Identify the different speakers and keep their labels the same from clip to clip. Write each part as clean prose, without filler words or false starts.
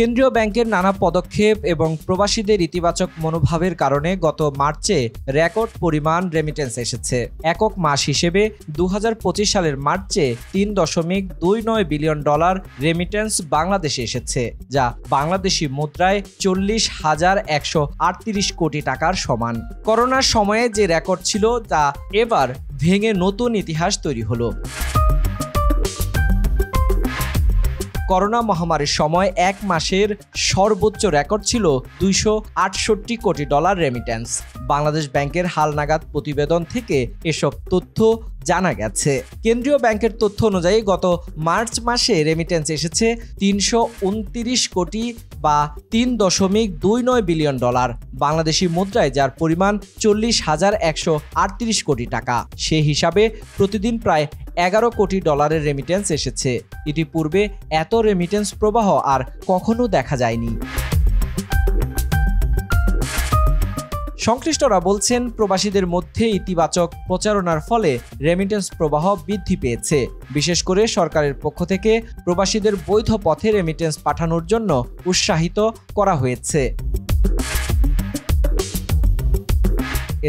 Speaker 1: কেন্দ্রীয় ব্যাংকের নানা পদক্ষেপ এবং প্রবাসীদের ইতিবাচক মনোভাবের কারণে গত মার্চে রেকর্ড পরিমাণ রেমিটেন্স এসেছে। একক মাস হিসেবে 2025 সালের মার্চে $3.29 বিলিয়ন রেমিটেন্স বাংলাদেশে এসেছে, যা বাংলাদেশি মুদ্রায় 40,138 কোটি টাকার সমান। করোনার সময়ে যে রেকর্ড ছিল তা এবার ভেঙে নতুন ইতিহাস তৈরি হলো। করোনা মহামারীর সময় এক মাসের সর্বোচ্চ রেকর্ড ছিল $268 কোটি রেমিটেন্স। বাংলাদেশ ব্যাংকের হালনাগাদ প্রতিবেদন থেকে এসব তথ্য জানা গেছে। কেন্দ্রীয় ব্যাংকের তথ্য অনুযায়ী গত মার্চ মাসে রেমিটেন্স এসেছে $329 কোটি বা $3.29 বিলিয়ন বাংলাদেশি মুদ্রায়, যার পরিমাণ 40,138 কোটি টাকা। সে হিসাবে প্রতিদিন প্রায় $11 কোটি রেমিটেন্স এসেছে। ইতিপূর্বে এত রেমিটেন্স প্রবাহ আর কখনো দেখা যায়নি। সংশ্লিষ্টরা বলছেন, প্রবাসীদের মধ্যে ইতিবাচক প্রচারণার ফলে রেমিটেন্স প্রবাহ বৃদ্ধি পেয়েছে। বিশেষ করে সরকারের পক্ষ থেকে প্রবাসীদের বৈধ পথে রেমিটেন্স পাঠানোর জন্য উৎসাহিত করা হয়েছে।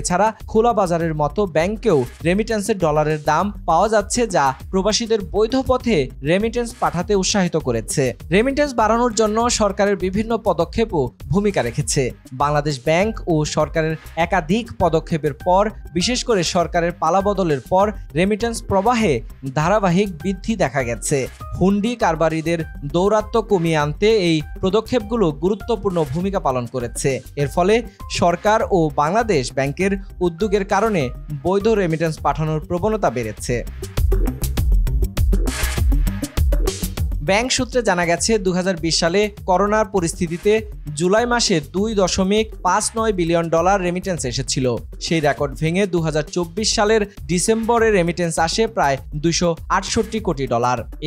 Speaker 1: এছাড়া খোলা বাজারের মতো ব্যাংকেও রেমিটেন্সের ডলারের দাম পাওয়া যাচ্ছে, যা প্রবাসীদের বৈধ পথে রেমিটেন্স পাঠাতে উৎসাহিত করেছে। রেমিটেন্স বাড়ানোর জন্য সরকারের বিভিন্ন পদক্ষেপও ভূমিকা রেখেছে। বাংলাদেশ ব্যাংক ও সরকারের একাধিক পদক্ষেপের পর, বিশেষ করে সরকারের পালাবদলের পর রেমিটেন্স প্রবাহে ধারাবাহিক বৃদ্ধি দেখা গেছে। হুন্ডি কারবারিদের দৌরাত্ম্য কমিয়ে আনতে এই পদক্ষেপগুলো গুরুত্বপূর্ণ ভূমিকা পালন করেছে। এর ফলে সরকার ও বাংলাদেশ ব্যাংকের উদ্যোগের কারণে বৈধ রেমিটেন্স পাঠানোর প্রবণতা বেড়েছে। ব্যাংক সূত্রে জানা গেছে, 2020 সালে করোনার পরিস্থিতিতে জুলাই মাসে $2.59 বিলিয়ন রেমিটেন্স এসেছিল। সেই রেকর্ড ভেঙে 2024 সালের ডিসেম্বরে রেমিটেন্স আসে প্রায় $268 কোটি।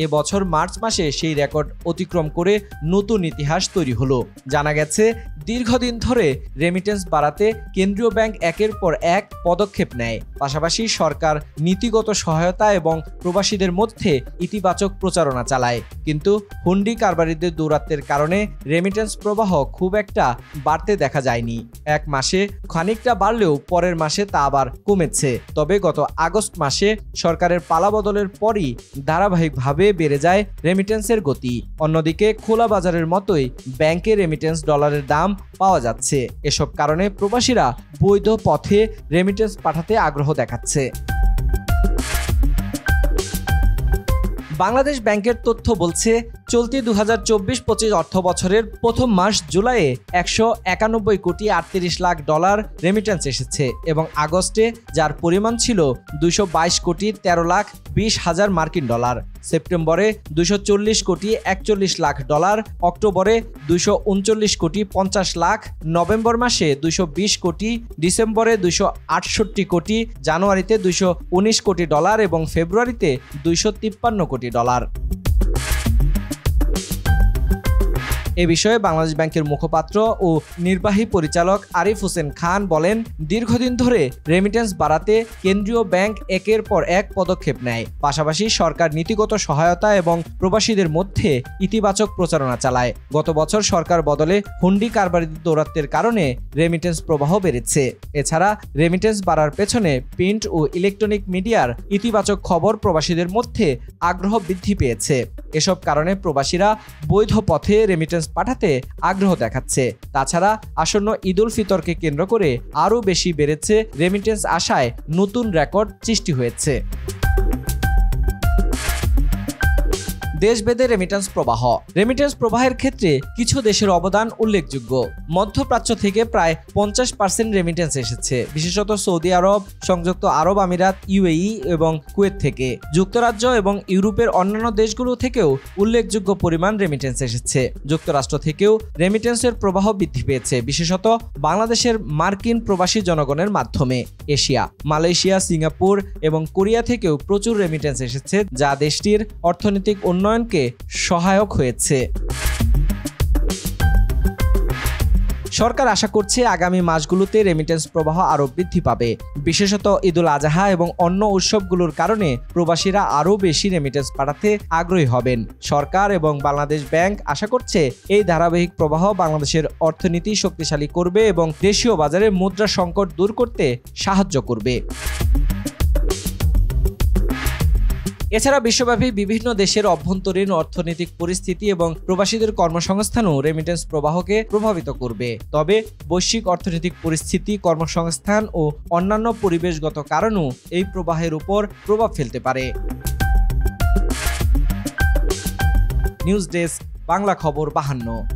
Speaker 1: এবছর মার্চ মাসে সেই রেকর্ড অতিক্রম করে নতুন ইতিহাস তৈরি হলো। জানা গেছে, দীর্ঘদিন ধরে রেমিটেন্স বাড়াতে কেন্দ্রীয় ব্যাংক একের পর এক পদক্ষেপ নেয়। পাশাপাশি সরকার নীতিগত সহায়তা এবং প্রবাসীদের মধ্যে ইতিবাচক প্রচারণা চালায়। কিন্তু হুন্ডি কারবারিদের দৌরাত্ম্যের কারণে রেমিটেন্স প্রবাহ খুব একটা বাড়তে দেখা যায়নি। এক মাসে খানিকটা বাড়লেও পরের মাসে তা আবার কমেছে। তবে গত আগস্ট মাসে সরকারের পালাবদলের পরই ধারাবাহিকভাবে বেড়ে যায় রেমিটেন্সের গতি। অন্যদিকে খোলা বাজারের মতোই ব্যাংকে রেমিটেন্স ডলারের দাম পাওয়া যাচ্ছে। এসব কারণে প্রবাসীরা বৈধ পথে রেমিটেন্স পাঠাতে আগ্রহ দেখাচ্ছে। বাংলাদেশ ব্যাংকের তথ্য বলছে, চলতি 2024-25 অর্থ বছরের প্রথম মাস জুলাইয়ে $191 কোটি 38 লাখ রেমিটেন্স এসেছে এবং আগস্টে যার পরিমাণ ছিল $222 কোটি 13 লাখ 20 হাজার মার্কিন ডলার। সেপ্টেম্বরে $240 কোটি 41 লাখ, অক্টোবরে $239 কোটি 50 লাখ, নভেম্বর মাসে $220 কোটি, ডিসেম্বরে $268 কোটি, জানুয়ারিতে $219 কোটি এবং ফেব্রুয়ারিতে $253 কোটি। এ বিষয়ে বাংলাদেশ ব্যাংকের মুখপাত্র ও নির্বাহী পরিচালক আরিফ হোসেন খান বলেন, দীর্ঘদিন ধরে রেমিটেন্স বাড়াতে কেন্দ্রীয় ব্যাংক একের পর এক পদক্ষেপ নেয়। পাশাপাশি সরকার নীতিগত সহায়তা এবং প্রবাসীদের মধ্যে ইতিবাচক প্রচারণা চালায়। গত বছর সরকার বদলে হুন্ডি কারবারিদের দৌরাত্ম্যের কারণে রেমিটেন্স প্রবাহ বেড়েছে। এছাড়া রেমিটেন্স বাড়ার পেছনে প্রিন্ট ও ইলেকট্রনিক মিডিয়ার ইতিবাচক খবর প্রবাসীদের মধ্যে আগ্রহ বৃদ্ধি পেয়েছে। এসব কারণে প্রবাসীরা বৈধ পথে রেমিটেন্স পাঠাতে আগ্রহ দেখাচ্ছে। তাছাড়া আসন্ন ঈদ উল ফিতরকে কেন্দ্র করে আরও বেশি বেড়েছে রেমিটেন্স আসায় নতুন রেকর্ড সৃষ্টি হয়েছে। দেশভেদে রেমিটেন্স প্রবাহ। রেমিটেন্স প্রবাহের ক্ষেত্রে কিছু দেশের অবদান উল্লেখযোগ্য। মধ্যপ্রাচ্য থেকে প্রায় 50% রেমিটেন্স এসেছে, বিশেষত সৌদি আরব, সংযুক্ত আরব আমিরাত, ইউএই এবং কুয়েত থেকে। যুক্তরাজ্য এবং ইউরোপের অন্যান্য দেশগুলো থেকেও উল্লেখযোগ্য পরিমাণ রেমিটেন্স এসেছে। যুক্তরাষ্ট্র থেকেও রেমিটেন্সের প্রবাহ বৃদ্ধি পেয়েছে, বিশেষত বাংলাদেশের মার্কিন প্রবাসী জনগণের মাধ্যমে। এশিয়া, মালয়েশিয়া, সিঙ্গাপুর এবং কোরিয়া থেকেও প্রচুর রেমিটেন্স এসেছে, যা দেশটির অর্থনৈতিক উন্নয়নকে সহায়ক হয়েছে। সরকার আশা করছে আগামী মাসগুলোতে রেমিটেন্স প্রবাহ আরও বৃদ্ধি পাবে। বিশেষত ঈদুল আজহা এবং অন্য উৎসবগুলোর কারণে প্রবাসীরা আরও বেশি রেমিটেন্স পাঠাতে আগ্রহী হবেন। সরকার এবং বাংলাদেশ ব্যাংক আশা করছে এই ধারাবাহিক প্রবাহ বাংলাদেশের অর্থনীতি শক্তিশালী করবে এবং দেশীয় বাজারে মুদ্রা সংকট দূর করতে সাহায্য করবে। এছাড়া বিশ্বব্যাপী বিভিন্ন দেশের অভ্যন্তরীণ অর্থনৈতিক পরিস্থিতি এবং প্রবাসীদের কর্মসংস্থানও রেমিটেন্স প্রবাহকে প্রভাবিত করবে। তবে বৈশ্বিক অর্থনৈতিক পরিস্থিতি, কর্মসংস্থান ও অন্যান্য পরিবেশগত কারণও এই প্রবাহের উপর প্রভাব ফেলতে পারে। নিউজ ডেস্ক, বাংলা খবর 52।